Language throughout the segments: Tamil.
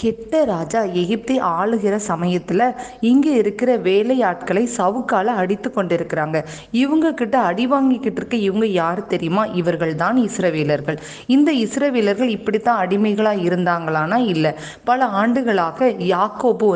கெட்ட ராஜா எகிப்தை ஆளுகிற சமயத்துல இங்க இருக்கிற வேலையாட்களை சவுக்கால அடித்து கொண்டிருக்கிறாங்க. இவங்க கிட்ட அடி வாங்கிக்கிட்டு இருக்க இவங்க யாரு தெரியுமா? இவர்கள் தான் இஸ்ரவேலர்கள். இந்த இஸ்ரவேலர்கள் இப்படித்தான் அடிமைகளா இருந்தாங்களானா இல்ல. பல ஆண்டுகளாக யாக்கோபு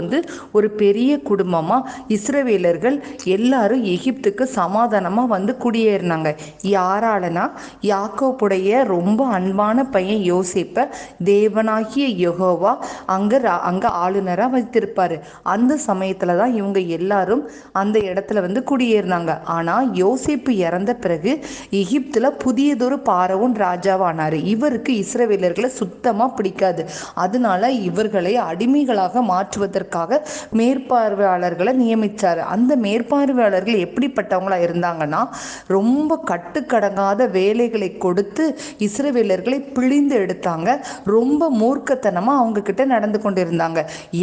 ஒரு பெரிய குடும்பமா இஸ்ரவேலர்கள் எல்லாரும் எகிப்துக்கு சமாதானமா குடியேறினாங்க. யாராலனா யாக்கோபுடைய ரொம்ப அன்பான பையன் யோசேப்ப தேவனாகிய யெகோவா அங்க ஆளுநரா வைத்திருப்பாரு. அந்த சமயத்துல தான் இவங்க எல்லாரும் அந்த இடத்துல குடியேறினாங்க. ஆனா யோசேப்பு இறந்த பிறகு எகிப்துல புதியதொரு பார்வோன் ராஜாவானாரு. இவருக்கு இஸ்ரவேலர்களை சுத்தமா பிடிக்காது. அதனால இவர்களை அடிமைகளாக மாற்றுவதற்காக மேற்பார்வையாளர்களை நியமிச்சாரு. அந்த மேற்பார்வையாளர்கள் எப்படிப்பட்டவங்களா இருந்தாங்கன்னா, ரொம்ப கட்டுக்கடங்காத வேலைகளை கொடுத்து இஸ்ரவேலர்களை பிழிந்து எடுத்தாங்க. ரொம்ப மூர்க்கத்தனமா அவங்க கிட்ட நடந்து கொண்டிருந்தாங்க.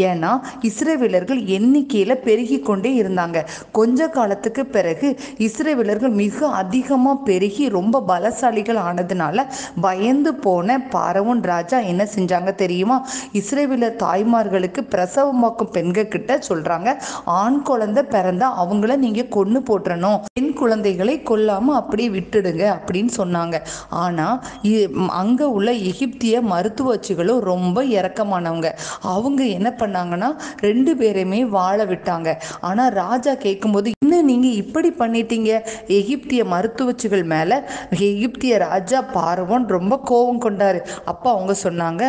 ஏன்னா இஸ்ரவேலர்கள் எண்ணிக்கையில பெருகி கொண்டே இருந்தாங்க. கொஞ்ச காலத்துக்கு பிறகு இஸ்ரவேலர்கள் மிக அதிகமா பெருகி ரொம்ப பலசாலிகள் ஆனதுனால பயந்து போன பார்வோன் ராஜா என்ன செஞ்சாங்க தெரியுமா? இஸ்ரவேலர் தாய்மார்களுக்கு பிரசவமாக்கும் பெண்கள் கிட்ட சொல்றாங்க, ஆண் குழந்தை பிறந்தா அவங்கள நீங்க கொன்னு போட்டுறணும், பெண் குழந்தைகளை கொல்லாம அப்படியே விட்டுடுங்க அப்படின்னு சொன்னாங்க. ஆனா அங்க உள்ள எகிப்திய மருத்துவச்சிகளும் ரொம்ப இரக்கமானவங்க. அவங்க என்ன பண்ணாங்கன்னா 2 பேரையுமே வாழ விட்டாங்க. ஆனா ராஜா கேட்கும்போது, இன்னும் நீங்க இப்படி பண்ணிட்டீங்க எகிப்திய மருத்துவச்சிகள் மேல எகிப்திய ராஜா பார்வோன் ரொம்ப கோபம் கொண்டாரு. அப்ப அவங்க சொன்னாங்க,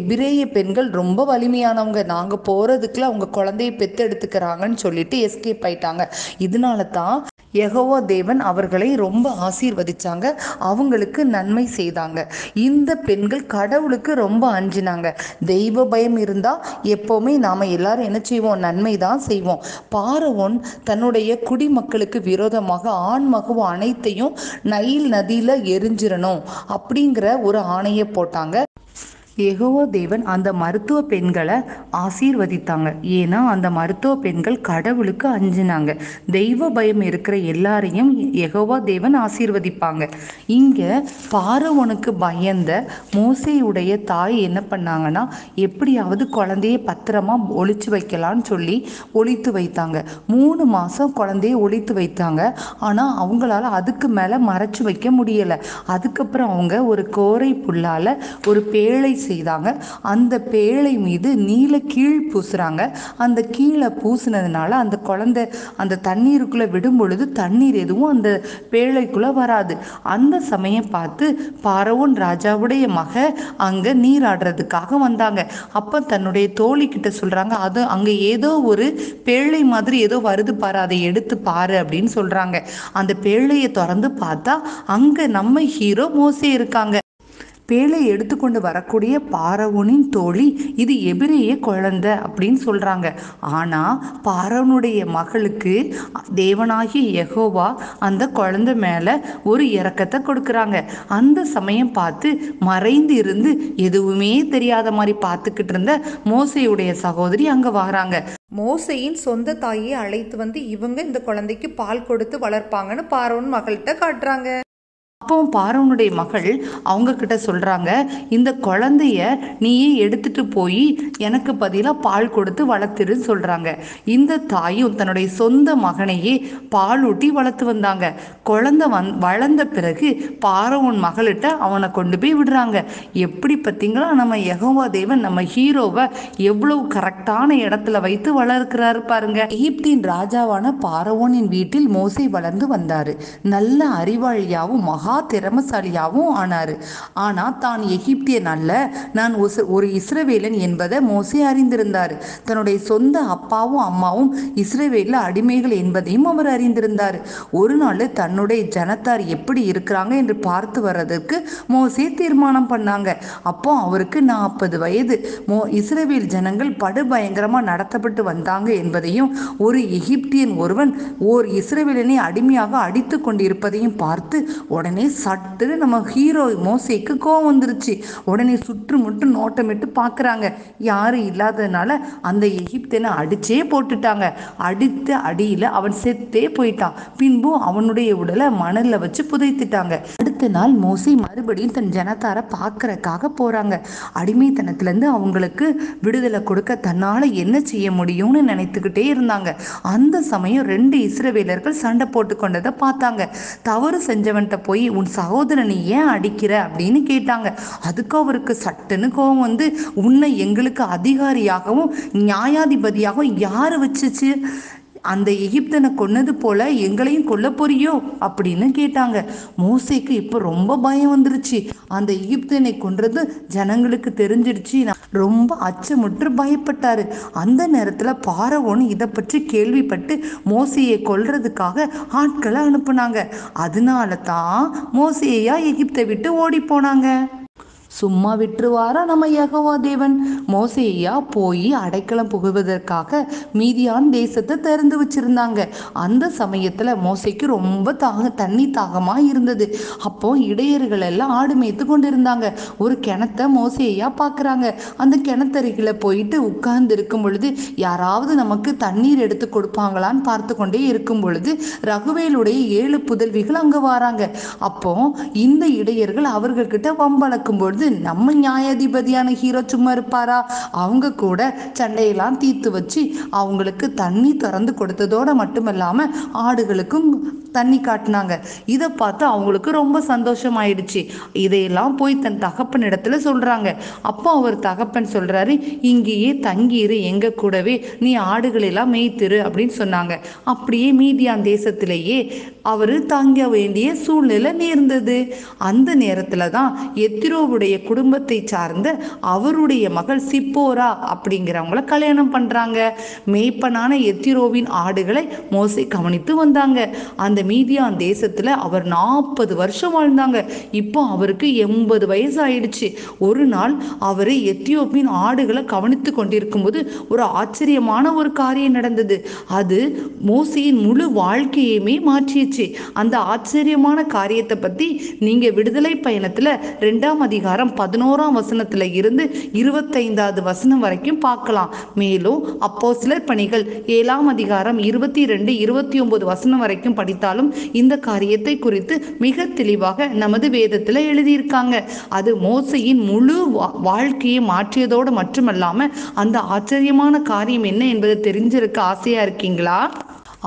எபிரேய பெண்கள் ரொம்ப வலிமையானவங்க, நாங்க போறதுக்குள்ள அவங்க குழந்தையை பெத்து எடுத்துக்கிறாங்கன்னு சொல்லிட்டு எஸ்கேப் ஆயிட்டாங்க. இதனால தான் யெகோவா தேவன் அவர்களை ரொம்ப ஆசீர்வதிச்சாங்க, அவங்களுக்கு நன்மை செய்தாங்க. இந்த பெண்கள் கடவுளுக்கு ரொம்ப அஞ்சினாங்க. தெய்வ பயம் இருந்தா எப்பவுமே நாம எல்லாரும் என்ன செய்வோம்? நன்மை தான் செய்வோம். பார்வோன் தன்னுடைய குடிமக்களுக்கு விரோதமாக ஆண் மகவு அனைத்தையும் நைல் நதியில எரிஞ்சிடணும் அப்படிங்கிற ஒரு ஆணையை போட்டாங்க. யெகோவா தேவன் அந்த மருத்துவ பெண்களை ஆசீர்வதித்தாங்க. ஏன்னா அந்த மருத்துவ பெண்கள் கடவுளுக்கு அஞ்சினாங்க. தெய்வ பயம் இருக்கிற எல்லாரையும் யெகோவா தேவன் ஆசீர்வதிப்பாங்க. இங்க பார்வோனுக்கு பயந்த மோசேயுடைய தாய் என்ன பண்ணாங்கன்னா, எப்படியாவது குழந்தைய பத்திரமா ஒளிச்சு வைக்கலான்னு சொல்லி ஒளித்து வைத்தாங்க. 3 மாசம் குழந்தைய ஒளித்து வைத்தாங்க. ஆனா அவங்களால அதுக்கு மேல மறைச்சு வைக்க முடியல. அதுக்கப்புறம் அவங்க ஒரு கோரை புல்லால ஒரு பேழை செய்தாங்க. அந்த பேழை மீது நீல கீழ் பூசுறாங்க. அந்த கீழே பூசினதுனால அந்த குழந்தை அந்த தண்ணீருக்குள்ள விடும் பொழுது தண்ணீர் எதுவும் அந்த பேழைக்குள்ள வராது. அந்த சமயம் பார்த்து பார்வோன் ராஜாவுடைய மக அங்க நீராடுறதுக்காக வந்தாங்க. அப்ப தன்னுடைய தோழி கிட்ட சொல்றாங்க, அது அங்க ஏதோ ஒரு பேழை மாதிரி ஏதோ வருது பாரு, அதை எடுத்து பாரு அப்படின்னு சொல்றாங்க. அந்த பேழையை திறந்து பார்த்தா அங்க நம்ம ஹீரோ மோசே இருக்காங்க. பேழை எடுத்துக்கொண்டு வரக்கூடிய பார்வோனின் தோழி இது எபிரேய குழந்தை அப்படின்னு சொல்றாங்க. ஆனா பார்வோனுடைய மகளுக்கு தேவனாகிய யெகோவா அந்த குழந்தை மேல ஒரு இரக்கத்தை கொடுக்குறாங்க. அந்த சமயம் பார்த்து மறைந்து இருந்து எதுவுமே தெரியாத மாதிரி பார்த்துக்கிட்டு இருந்த மோசேயுடைய சகோதரி அங்க வராங்க. மோசேயின் சொந்த தாயை அழைத்து இவங்க இந்த குழந்தைக்கு பால் கொடுத்து வளர்ப்பாங்கன்னு பார்வோன் மகள்கிட்ட காட்டுறாங்க. அப்போ பார்வோனுடைய மகள் அவங்க கிட்ட சொல்றாங்க, இந்த குழந்தைய நீயே எடுத்துட்டு போய் எனக்கு பதிலாக பால் கொடுத்து வளர்த்துருன்னு சொல்றாங்க. இந்த தாயும் தன்னுடைய சொந்த மகனையே பாலூட்டி வளர்த்து வந்தாங்க. குழந்தை வளர்ந்த பிறகு பார்வோன் மகள்கிட்ட அவனை கொண்டு போய் விடுறாங்க. எப்படி பார்த்தீங்களா நம்ம யெகோவா தேவன் நம்ம ஹீரோவை எவ்வளவு கரெக்டான இடத்துல வைத்து வளர்க்கிறாரு பாருங்க. எகிப்தின் ராஜாவான பார்வோனின் வீட்டில் மோசே வளர்ந்து வந்தாரு. நல்ல அறிவாளியாவும் மகா திறமசாலியாவும் ஆனாரு. ஆனா தான் எகிப்தியன் அல்ல, நான் ஒரு இஸ்ரவேலன் என்பதை மோசே அறிந்திருந்தாரு. தன்னுடைய சொந்த அப்பாவும் அம்மாவும் இஸ்ரவேல்ல அடிமைகள் என்பதையும் அவர் அறிந்திருந்தார். ஒரு நாள் தன்னுடைய ஜனத்தார் எப்படி இருக்கிறாங்க என்று பார்த்து வர்றதுக்கு மோசே தீர்மானம் பண்ணாங்க. அப்போ அவருக்கு 40 வயது. இஸ்ரவேல் ஜனங்கள் படுபயங்கரமா நடத்தப்பட்டு வந்தாங்க என்பதையும் ஒரு எகிப்தியன் ஒருவன் ஓர் இஸ்ரவேலனை அடிமையாக அடித்து கொண்டிருப்பதையும் பார்த்து உடனே உடனே சட்டுன்னு நம்ம ஹீரோ மோசேக்கு கோவம் வந்துருச்சு. உடனே சுற்றுமுற்று நோட்டமிட்டு பார்க்குறாங்க. யாரும் இல்லாததுனால அந்த எகிப்தியனை அடிச்சே போட்டுட்டாங்க. அடித்த அடியில் அவன் செத்தே போயிட்டான். பின்பு அவனுடைய உடலை மணலில் வச்சு புதைத்துட்டாங்க. அடுத்த நாள் மோசே மறுபடியும் தன் ஜனத்தாரை பார்க்கறக்காக போகிறாங்க. அடிமைத்தனத்திலேருந்து அவங்களுக்கு விடுதலை கொடுக்க தன்னால் என்ன செய்ய முடியும்னு நினைத்துக்கிட்டே இருந்தாங்க. அந்த சமயம் 2 இஸ்ரவேலர்கள் சண்டை போட்டு கொண்டதை பார்த்தாங்க. தவறு செஞ்சவன்கிட்ட போய் உன் சகோதரனை ஏன் அடிக்கிற அப்படின்னு கேட்டாங்க. அதுக்கு அவருக்கு சட்டுன்னு கோபம் வந்து, உன்னை எங்களுக்கு அதிகாரியாகவும் நியாயாதிபதியாகவும் யாரு வச்சுச்சு? அந்த எகிப்தனை கொன்னது போல எங்களையும் கொல்ல போறியோ அப்படின்னு கேட்டாங்க. மோசேக்கு இப்ப ரொம்ப பயம் வந்துருச்சு. அந்த எகிப்தனை கொன்றது ஜனங்களுக்கு தெரிஞ்சிடுச்சு. ரொம்ப அச்சமுற்று பயப்பட்டாரு. அந்த நேரத்துல பார்வோன் இதை பற்றி கேள்விப்பட்டு மோசேயை கொல்றதுக்காக ஆட்களை அனுப்புனாங்க. அதனால தான் மோசேயா எகிப்தை விட்டு ஓடி போனாங்க. சும்மா விட்டுருவாரா நம்ம யெகோவா தேவன்? மோசேயா போய் அடைக்கலம் புகுவதற்காக மீதியான் தேசத்தை திறந்து வச்சிருந்தாங்க. அந்த சமயத்துல மோசேக்கு ரொம்ப தண்ணி தாகமா இருந்தது. அப்போ இடையர்கள் எல்லாம் ஆடு மேய்த்து கொண்டு இருந்தாங்க. ஒரு கிணத்த மோசேயா பாக்குறாங்க. அந்த கிணத்தருகில போயிட்டு உட்கார்ந்து இருக்கும் பொழுது யாராவது நமக்கு தண்ணீர் எடுத்து கொடுப்பாங்களான்னு பார்த்து கொண்டே இருக்கும் பொழுது ரகுவேலுடைய 7 புதல்விகள் அங்க வராங்க. அப்போ இந்த இடையர்கள் அவர்கள்கிட்ட வம்பளக்கும் பொழுது நம்ம நியாயாதிபதியான ஹீரோ சும்மா இருப்பாரா? அவங்க கூட சண்டையெல்லாம் தீர்த்து வச்சு அவங்களுக்கு தண்ணி திறந்து கொடுத்ததோட மட்டுமல்லாம ஆடுகளுக்கும் தண்ணி காட்டினாங்க. இதை பார்த்து அவங்களுக்கு ரொம்ப சந்தோஷமாயிடுச்சு. இதையெல்லாம் போய் தன் தகப்பன் இடத்துல சொல்றாங்க. அப்போ அவர் தகப்பன் சொல்றாரு, இங்கேயே தங்கியிரு, எங்க கூடவே நீ ஆடுகளெல்லாம் மேய்த்திரு அப்படின்னு சொன்னாங்க. அப்படியே மீதியான் தேசத்திலேயே அவரு தங்க வேண்டிய சூழ்நிலை நேர்ந்தது. அந்த நேரத்துல தான் எத்திரோவுடைய குடும்பத்தை சார்ந்த அவருடைய மகள் சிப்போரா அப்படிங்கிறவங்கள கல்யாணம் பண்றாங்க. மேய்ப்பனான எத்திரோவின் ஆடுகளை மோசே கவனித்து வந்தாங்க. அந்த மீதியான் தேசத்துல அவர் 40 வருஷம் வாழ்ந்தாங்க. இப்போ அவருக்கு 80 வயசு ஆயிடுச்சு. ஒரு நாள் அவரு எத்தியோப்பின் ஆடுகளை கவனித்து கொண்டிருக்கும் போது ஒரு ஆச்சரியமான ஒரு காரியம் நடந்தது. அது மோசேயின் முழு வாழ்க்கையுமே மாற்றிடுச்சு. அந்த ஆச்சரியமான காரியத்தை பத்தி நீங்க விடுதலை பயணத்துல 2ஆம் அதிகாரம் 11ஆம் வசனத்துல இருந்து 25வது வசனம் வரைக்கும் பார்க்கலாம். மேலும் அப்போஸ்தலர் பணிகள் 7ஆம் அதிகாரம் 22, 29 வசனம் வரைக்கும் படித்தாலும் இந்த காரியத்தை குறித்து மிக தெளிவாக நமது வேதத்துல எழுதியிருக்காங்க. அது மோசேயின் முழு வாழ்க்கையை மாற்றியதோடு மட்டுமல்லாம அந்த ஆச்சரியமான காரியம் என்ன என்பதை தெரிஞ்சிருக்க ஆசையா இருக்கீங்களா?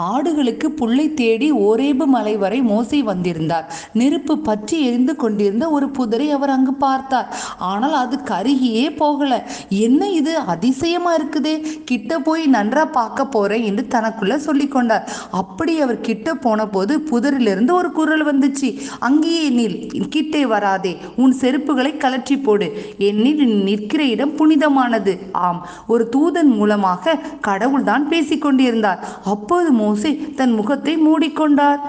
ஆடுகளுக்கு புல்லை தேடி ஓரேபு மலை வரை மோசே வந்திருந்தார். நெருப்பு பற்றி எரிந்து கொண்டிருந்த ஒரு புதரை அவர் அங்கு பார்த்தார். ஆனால் அது கருகியே போகல. என்ன இது அதிசயமா இருக்குதே, கிட்ட போய் நன்றா பார்க்க போறேன் என்று தனக்குள்ள சொல்லி கொண்டார். அப்படி அவர் கிட்ட போன போது புதரிலிருந்து ஒரு குரல் வந்துச்சு, அங்கேயே நில், கிட்டே வராதே, உன் செருப்புகளை கலற்றி போடு, என்னில் நிற்கிற இடம் புனிதமானது. ஆம், ஒரு தூதன் மூலமாக கடவுள்தான் பேசிக்கொண்டிருந்தார். அப்போது மோசே தன் முகத்தை மூடிக்கொண்டார்.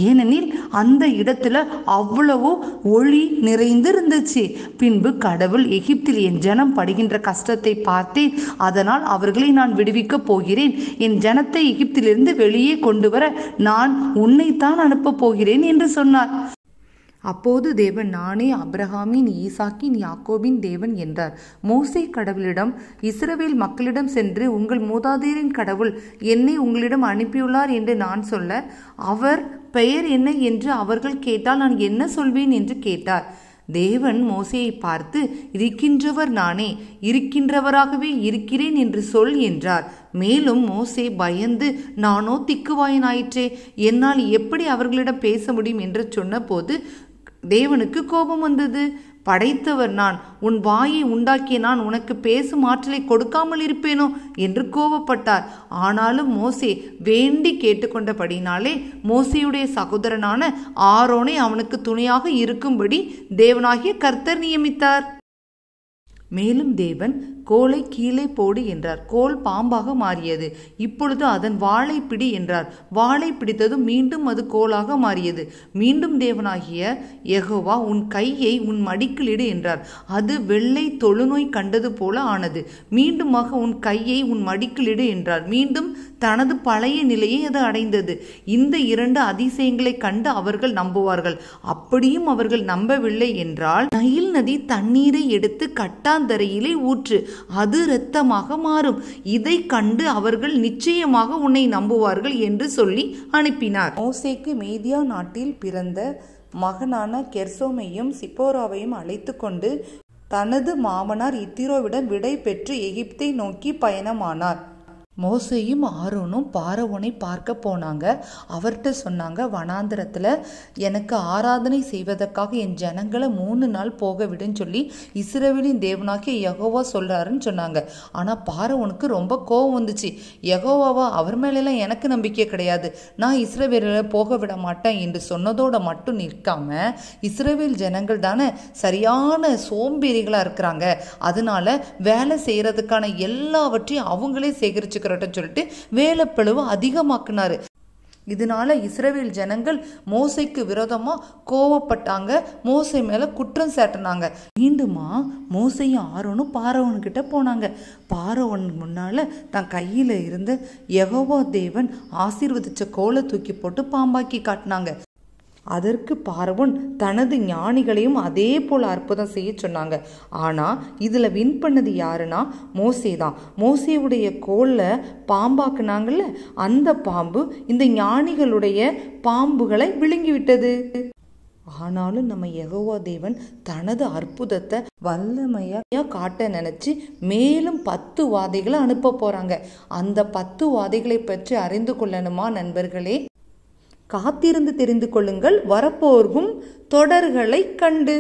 ஏனெனில் அந்த இடத்துல அவ்வளவு ஒளி நிறைந்து இருந்துச்சு. பின்பு கடவுள், எகிப்தில் என் ஜனம் படுகின்ற கஷ்டத்தை பார்த்தேன், அதனால் அவர்களை நான் விடுவிக்க போகிறேன். என் ஜனத்தை எகிப்திலிருந்து வெளியே கொண்டு வர நான் உன்னைத்தான் அனுப்ப போகிறேன் என்று சொன்னார். அப்போது தேவன், நானே அப்ரஹாமின், ஈசாக்கின், யாக்கோபின் தேவன் என்றார். மோசே கடவுளிடம், இஸ்ரவேல் மக்களிடம் சென்று உங்கள் மூதாதையரின் கடவுள் என்னை உங்களிடம் அனுப்பியுள்ளார் என்று நான் சொல்ல, அவர் பெயர் என்ன என்று அவர்கள் கேட்டால் நான் என்ன சொல்வேன் என்று கேட்டார். தேவன் மோசேயை பார்த்து, இருக்கின்றவர் நானே, இருக்கின்றவராகவே இருக்கிறேன் என்று சொல் என்றார். மேலும் மோசே பயந்து, நானோ திக்குவாயனாயிற்றே, என்னால் எப்படி அவர்களிடம் பேச முடியும் என்று சொன்ன போது தேவனுக்கு கோபம் வந்தது. படைத்தவர் நான், உன் வாயை உண்டாக்கிய நான் உனக்கு பேசும் ஆற்றலை கொடுக்காமல் இருப்பேனோ என்று கோபப்பட்டார். ஆனாலும் மோசே வேண்டி கேட்டுக்கொண்டபடினாலே மோசேயுடைய சகோதரனான ஆரோனை அவனுக்கு துணையாக இருக்கும்படி தேவனாகிய கர்த்தர் நியமித்தார். மேலும் தேவன் கோலை கீழே போடு என்றார். கோல் பாம்பாக மாறியது. இப்பொழுது அதன் வாளை பிடி என்றார். வாளை பிடித்ததும் மீண்டும் அது கோலாக மாறியது. மீண்டும் தேவனாகிய யெகோவா உன் கையை உன் மடிக்கிலிடு என்றார். அது வெள்ளை தொழுநோய் கண்டது போல ஆனது. மீண்டுமாக உன் கையை உன் மடிக்கிலிடு என்றார். மீண்டும் தனது பழைய நிலையை அது அடைந்தது. இந்த 2 அதிசயங்களை கண்டு அவர்கள் நம்புவார்கள். அப்படியும் அவர்கள் நம்பவில்லை என்றால், நைல் நதி தண்ணீரை எடுத்து கட்டாந்தரையிலே ஊற்று, அது இரத்தமாக மாறும். இதை கண்டு அவர்கள் நிச்சயமாக உன்னை நம்புவார்கள் என்று சொல்லி அனுப்பினார். மோசேக்கு மீதியா நாட்டில் பிறந்த மகனான கெர்சோமையும் சிப்போராவையும் அழைத்து கொண்டு தனது மாமனார் இத்திரோவிடம் விடை பெற்று எகிப்தை நோக்கி பயணமானார். மோசேயும் ஆரோனும் பார்வோனை பார்க்க போனாங்க. அவர்கிட்ட சொன்னாங்க, வனாந்திரத்தில் எனக்கு ஆராதனை செய்வதற்காக என் ஜனங்களை 3 நாள் போக விடுன்னு சொல்லி இஸ்ரவேலின் தேவனாகிய யெகோவா சொல்றாருன்னு சொன்னாங்க. ஆனால் பார்வோனுக்கு ரொம்ப கோபம் வந்துச்சு. யெகோவாவா, அவர் மேலெல்லாம் எனக்கு நம்பிக்கை கிடையாது, நான் இஸ்ரவேலில் போக விட மாட்டேன் என்று சொன்னதோட மட்டும் நிற்காம, இஸ்ரவேல் ஜனங்கள் தானே சரியான சோம்பேறிகளாக இருக்கிறாங்க, அதனால வேலை செய்யறதுக்கான எல்லாவற்றையும் அவங்களே சேகரிச்சு சொல்லிட்டு வேலைப்பளுவு அதிகமாக்குனாரு. இதனால இஸ்ரவேல் ஜனங்கள் மோசைக்கு விரோதமா கோவப்பட்டாங்க. மோசை மேல குற்றம் சாட்டினாங்க. மீண்டுமா மோசையும் ஆரோனும் பார்வோன் கிட்ட போனாங்க. பார்வோன் முன்னால தன் கையில இருந்த யெகோவா தேவன் ஆசீர்வதிச்ச கோலை தூக்கி போட்டு பாம்பாக்கி காட்டினாங்க. அதற்கு பார்வோன் தனது ஞானிகளையும் அதே போல் அற்புதம் செய்ய சொன்னாங்க. ஆனால் இதில் வின் பண்ணது யாருன்னா மோசே தான். மோசேவுடைய கோலில் பாம்பாக்குனாங்கல்ல, அந்த பாம்பு இந்த ஞானிகளுடைய பாம்புகளை விழுங்கிவிட்டது. ஆனாலும் நம்ம யெகோவா தேவன் தனது அற்புதத்தை வல்லமையா காட்ட நினைச்சு மேலும் 10 வாதைகளை அனுப்ப போறாங்க. அந்த 10 வாதைகளை பற்றி அறிந்து கொள்ளணுமா நண்பர்களே? காத்திருந்து தெரிந்து கொள்ளுங்கள், வரப்போகும் தொடர்களை கண்டு.